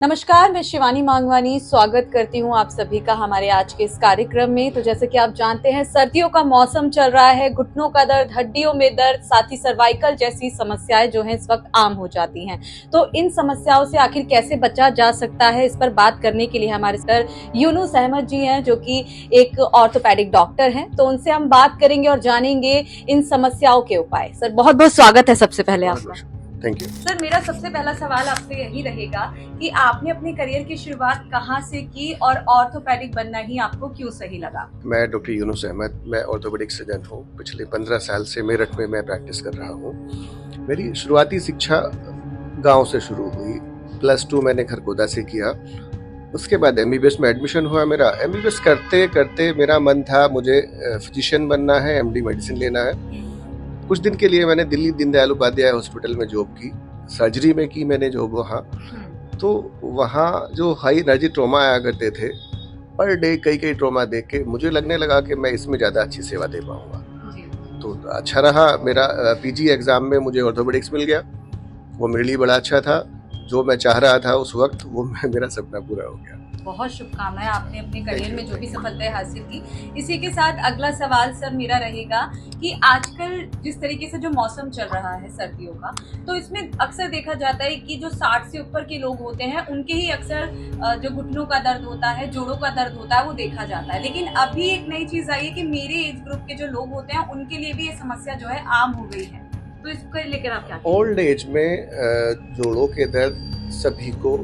नमस्कार, मैं शिवानी मांगवानी स्वागत करती हूँ आप सभी का हमारे आज के इस कार्यक्रम में। तो जैसे कि आप जानते हैं, सर्दियों का मौसम चल रहा है। घुटनों का दर्द, हड्डियों में दर्द, साथ ही सर्वाइकल जैसी समस्याएं जो हैं इस वक्त आम हो जाती हैं। तो इन समस्याओं से आखिर कैसे बचा जा सकता है, इस पर बात करने के लिए हमारे सर यूनुस अहमद जी हैं, जो कि एक ऑर्थोपेडिक डॉक्टर हैं। तो उनसे हम बात करेंगे और जानेंगे इन समस्याओं के उपाय। सर, बहुत बहुत स्वागत है सबसे पहले आपका। थैंक यू सर, मेरा सबसे पहला सवाल आपसे यही रहेगा कि आपने अपने करियर की शुरुआत कहाँ से की और ऑर्थोपेडिक बनना ही आपको क्यों सही लगा? मैं डॉक्टर यूनुस अहमद, मैं ऑर्थोपेडिक सर्जन हूँ। पिछले 15 साल से मेरठ में मैं प्रैक्टिस कर रहा हूँ। मेरी शुरुआती शिक्षा गांव से शुरू हुई। +2 मैंने खरगोदा से किया। उसके बाद MBBS में एडमिशन हुआ मेरा। MBBS करते करते मेरा मन था मुझे फिजिशियन बनना है, MD मेडिसिन लेना है। कुछ दिन के लिए मैंने दिल्ली दीनदयाल उपाध्याय हॉस्पिटल में जॉब की, सर्जरी में की मैंने जॉब वहाँ। तो वहाँ जो हाई एनर्जी ट्रॉमा आया करते थे, पर डे कई ट्रॉमा देख के मुझे लगने लगा कि मैं इसमें ज़्यादा अच्छी सेवा दे पाऊँगा। तो अच्छा रहा मेरा। PG एग्ज़ाम में मुझे ऑर्थोपेडिक्स मिल गया। वो मेरे लिए बड़ा अच्छा था। जो मैं चाह रहा था उस वक्त, वो मेरा सपना पूरा हो गया। बहुत शुभकामनाएं, आपने अपने करियर में जो भी सफलताएं हासिल की। इसी के साथ अगला सवाल सर मेरा रहेगा कि आजकल जिस तरीके से जो मौसम चल रहा है सर्दियों का, तो इसमें अक्सर देखा जाता है कि जो 60 से ऊपर के लोग होते हैं उनके ही अक्सर जो घुटनों का दर्द होता है, जोड़ों का दर्द होता है, वो देखा जाता है। लेकिन अभी एक नई चीज आई है कि मेरे एज ग्रुप के जो लोग होते हैं उनके लिए भी ये समस्या जो है आम हो गई है। तो इसको लेकर आप क्या? ओल्ड एज में जोड़ों के दर्द सभी को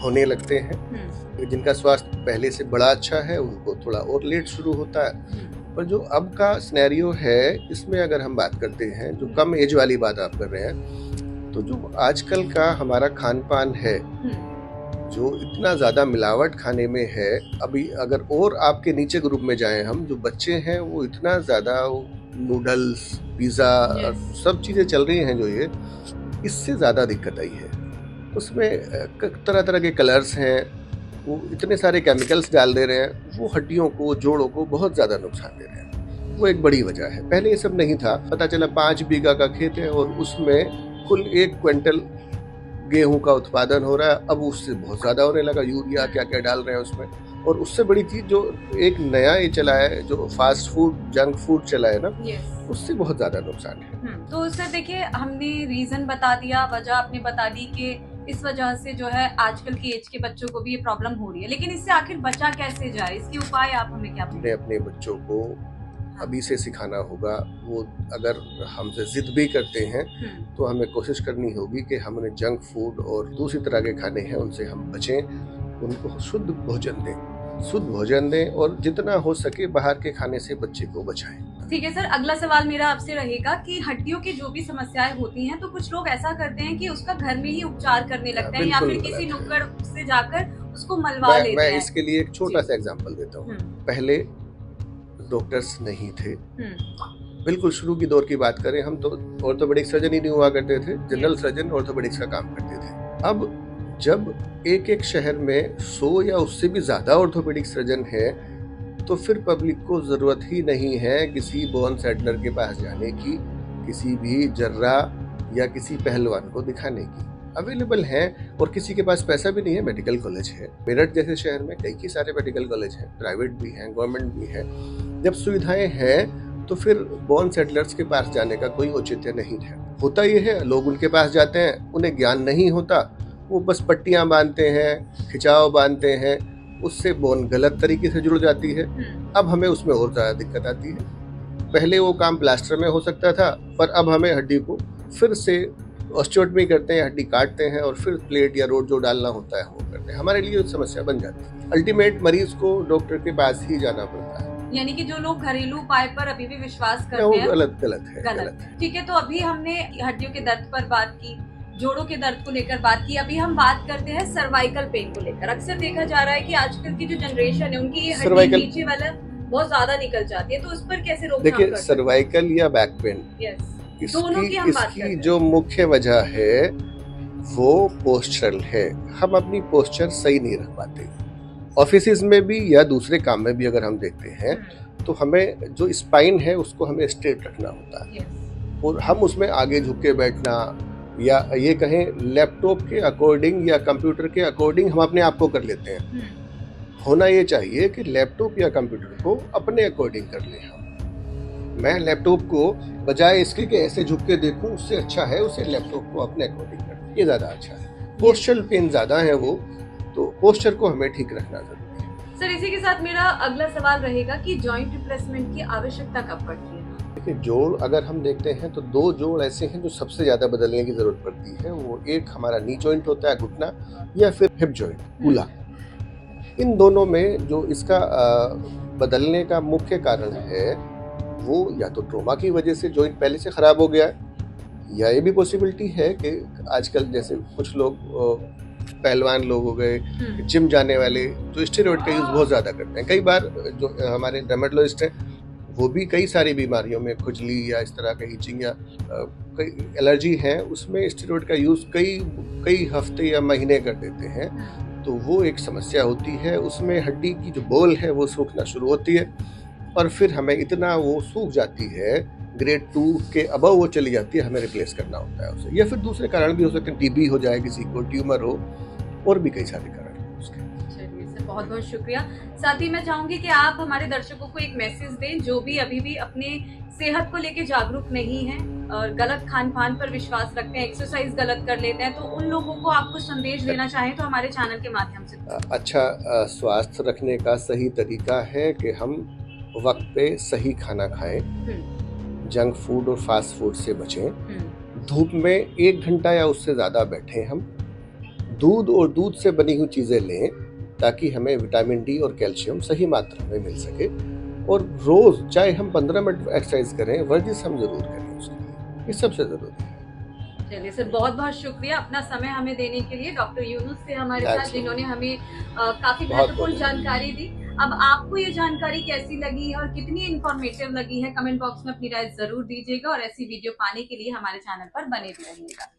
होने लगते हैं। जिनका स्वास्थ्य पहले से बड़ा अच्छा है उनको थोड़ा और लेट शुरू होता है। पर जो अब का सिनेरियो है, इसमें अगर हम बात करते हैं, जो कम एज वाली बात आप कर रहे हैं, तो जो आजकल का हमारा खान पान है, जो इतना ज़्यादा मिलावट खाने में है। अभी अगर और आपके नीचे ग्रुप में जाएं हम, जो बच्चे हैं वो इतना ज़्यादा नूडल्स, पिज़्ज़ा, सब चीज़ें चल रही हैं, जो ये इससे ज़्यादा दिक्कत आई है। उसमें तरह तरह के कलर्स हैं, वो इतने सारे केमिकल्स डाल दे रहे हैं, वो हड्डियों को, जोड़ों को बहुत ज़्यादा नुकसान दे रहे हैं। वो एक बड़ी वजह है। पहले ये सब नहीं था। पता चला 5 बीघा का खेत है और उसमें कुल 1 क्विंटल गेहूं का उत्पादन हो रहा है। अब उससे बहुत ज़्यादा होने लगा। यूरिया क्या क्या डाल रहे हैं उसमें। और उससे बड़ी चीज़ जो एक नया ये चला है, जो फास्ट फूड, जंक फूड चला है ना, उससे बहुत ज़्यादा नुकसान है। तो सर देखिए, हमने रीज़न बता दिया, वजह आपने बता दी कि इस वजह से जो है आजकल की एज के बच्चों को भी ये प्रॉब्लम हो रही है। लेकिन इससे आखिर बचा कैसे जाए, इसके उपाय आप हमें क्या बताएं? अपने बच्चों को अभी से सिखाना होगा। वो अगर हमसे जिद भी करते हैं तो हमें कोशिश करनी होगी कि हम उन्हें जंक फूड और दूसरी तरह के खाने हैं उनसे हम बचें। उनको शुद्ध भोजन दें और जितना हो सके बाहर के खाने से बच्चे को बचाएं। ठीक है सर, अगला सवाल मेरा आपसे रहेगा कि हड्डियों की जो भी समस्याएं होती हैं, तो कुछ लोग ऐसा करते हैं कि उसका घर में ही उपचार करने लगते हैं या फिर किसी नुक्कड़ से जाकर उसको मलवा लेते हैं। मैं इसके लिए एक छोटा सा एग्जांपल देता हूँ। पहले डॉक्टर्स नहीं थे। बिल्कुल शुरू की दौर की बात करें हम, तो ऑर्थोपेडिक सर्जन ही नहीं हुआ करते थे। जनरल सर्जन ऑर्थोपेडिक्स का काम करते थे। अब जब एक शहर में 100 या उससे भी ज्यादा ऑर्थोपेडिक सर्जन है, तो फिर पब्लिक को जरूरत ही नहीं है किसी बोन सेटलर के पास जाने की, किसी भी जर्रा या किसी पहलवान को दिखाने की। अवेलेबल हैं और किसी के पास पैसा भी नहीं है। मेडिकल कॉलेज है मेरठ जैसे शहर में, कई सारे मेडिकल कॉलेज हैं, प्राइवेट भी हैं, गवर्नमेंट भी है। जब सुविधाएं हैं तो फिर बोन सेटलर्स के पास जाने का कोई औचित्य नहीं है। होता ये है, लोग उनके पास जाते हैं, उन्हें ज्ञान नहीं होता, वो बस पट्टियां बांधते हैं, खिंचाव बांधते हैं, उससे बोन गलत तरीके से जुड़ जाती है। अब हमें उसमें और ज़्यादा दिक्कत आती है। पहले वो काम प्लास्टर में हो सकता था, पर अब हमें हड्डी को फिर से ऑस्टियोटमी करते हैं, हड्डी काटते हैं और फिर प्लेट या रोड जो डालना होता है वो करते हैं। हमारे लिए समस्या बन जाती है। अल्टीमेट मरीज को डॉक्टर के पास ही जाना पड़ता है। यानी कि जो लोग घरेलू उपाय पर अभी भी विश्वास करते हैं, गलत है। ठीक है, तो अभी हमने हड्डियों के दर्द पर बात की, जोड़ों के दर्द को लेकर बात की। अभी हम बात करते हैं सर्वाइकल पेन को लेकर। अक्सर देखा जा रहा है कि आजकल की जो जनरेशन है उनकी ये हड्डी नीचे वाला बहुत ज्यादा निकल जाती है, तो उस पर कैसे रोकथाम? देखिए, सर्वाइकल या बैक पेन, इसकी जो मुख्य वजह है वो पोस्चरल है। हम अपनी पोस्चर सही नहीं रख पाते। ऑफिस में भी या दूसरे काम में भी अगर हम देखते हैं तो हमें जो स्पाइन है उसको हमें स्ट्रेट रखना होता है और हम उसमें आगे झुक के बैठना या ये कहें लैपटॉप के अकॉर्डिंग या कंप्यूटर के अकॉर्डिंग हम अपने आप को कर लेते हैं। होना ये चाहिए कि लैपटॉप या कंप्यूटर को अपने अकॉर्डिंग कर लें हम। मैं लैपटॉप को बजाय इसके कि ऐसे झुक के देखूं, उससे अच्छा है उसे लैपटॉप को अपने अकॉर्डिंग कर, ये ज़्यादा अच्छा है। पोस्चरल पेन ज़्यादा है वो, तो पोस्चर को हमें ठीक रखना जरूरी है। सर, इसी के साथ मेरा अगला सवाल रहेगा कि जॉइंट रिप्लेसमेंट की आवश्यकता कब पड़ती है? देखिए, जोड़ अगर हम देखते हैं तो 2 जोड़ ऐसे हैं जो सबसे ज़्यादा बदलने की ज़रूरत पड़ती है। वो एक हमारा नी जॉइंट होता है, घुटना, या फिर हिप जॉइंट, कूल्हा। इन दोनों में जो इसका बदलने का मुख्य कारण है वो या तो ट्रोमा की वजह से जॉइंट पहले से ख़राब हो गया है, या ये भी पॉसिबिलिटी है कि आजकल जैसे कुछ लोग पहलवान लोग हो गए, जिम जाने वाले, जो स्टेरॉइड का यूज़ बहुत ज़्यादा करते हैं। कई बार जो हमारे डर्मेटोलॉजिस्ट हैं वो भी कई सारी बीमारियों में, खुजली या इस तरह का हीचिंग या कई एलर्जी है, उसमें स्टेरॉइड का यूज़ कई हफ्ते या महीने कर देते हैं। तो वो एक समस्या होती है। उसमें हड्डी की जो बोल है वो सूखना शुरू होती है, और फिर हमें इतना वो सूख जाती है, ग्रेड 2 के अबव वो चली जाती है, हमें रिप्लेस करना होता है उसे। या फिर दूसरे कारण भी हो सकते हैं, टीबी हो जाए किसी को, ट्यूमर हो, और भी कई सारे कारण हैं उसके। चलिए सर, बहुत बहुत शुक्रिया। साथ ही मैं चाहूंगी कि आप हमारे दर्शकों को एक मैसेज दें, जो भी अभी भी अपने सेहत को लेके जागरूक नहीं है और गलत खान पान पर विश्वास रखते हैं, एक्सरसाइज गलत कर लेते हैं, तो उन लोगों को आपको संदेश देना चाहें तो हमारे चैनल के माध्यम से। अच्छा, स्वास्थ्य रखने का सही तरीका है कि हम वक्त पे सही खाना खाएं, जंक फूड और फास्ट फूड से बचें, धूप में 1 घंटा या उससे ज़्यादा बैठें हम, दूध और दूध से बनी हुई चीज़ें लें ताकि हमें विटामिन डी और कैल्शियम सही मात्रा में मिल सके, और रोज़ चाहे हम 15 मिनट एक्सरसाइज करें, वर्जिश हम ज़रूर करें उसके लिए, ये सबसे ज़रूरी है। चलिए सर, बहुत बहुत शुक्रिया अपना समय हमें देने के लिए। डॉक्टर यूनुस थे हमारे साथ, जिन्होंने हमें काफी महत्वपूर्ण जानकारी दी। अब आपको ये जानकारी कैसी लगी है और कितनी इंफॉर्मेटिव लगी है, कमेंट बॉक्स में अपनी राय जरूर दीजिएगा, और ऐसी वीडियो पाने के लिए हमारे चैनल पर बने भी रहिएगा।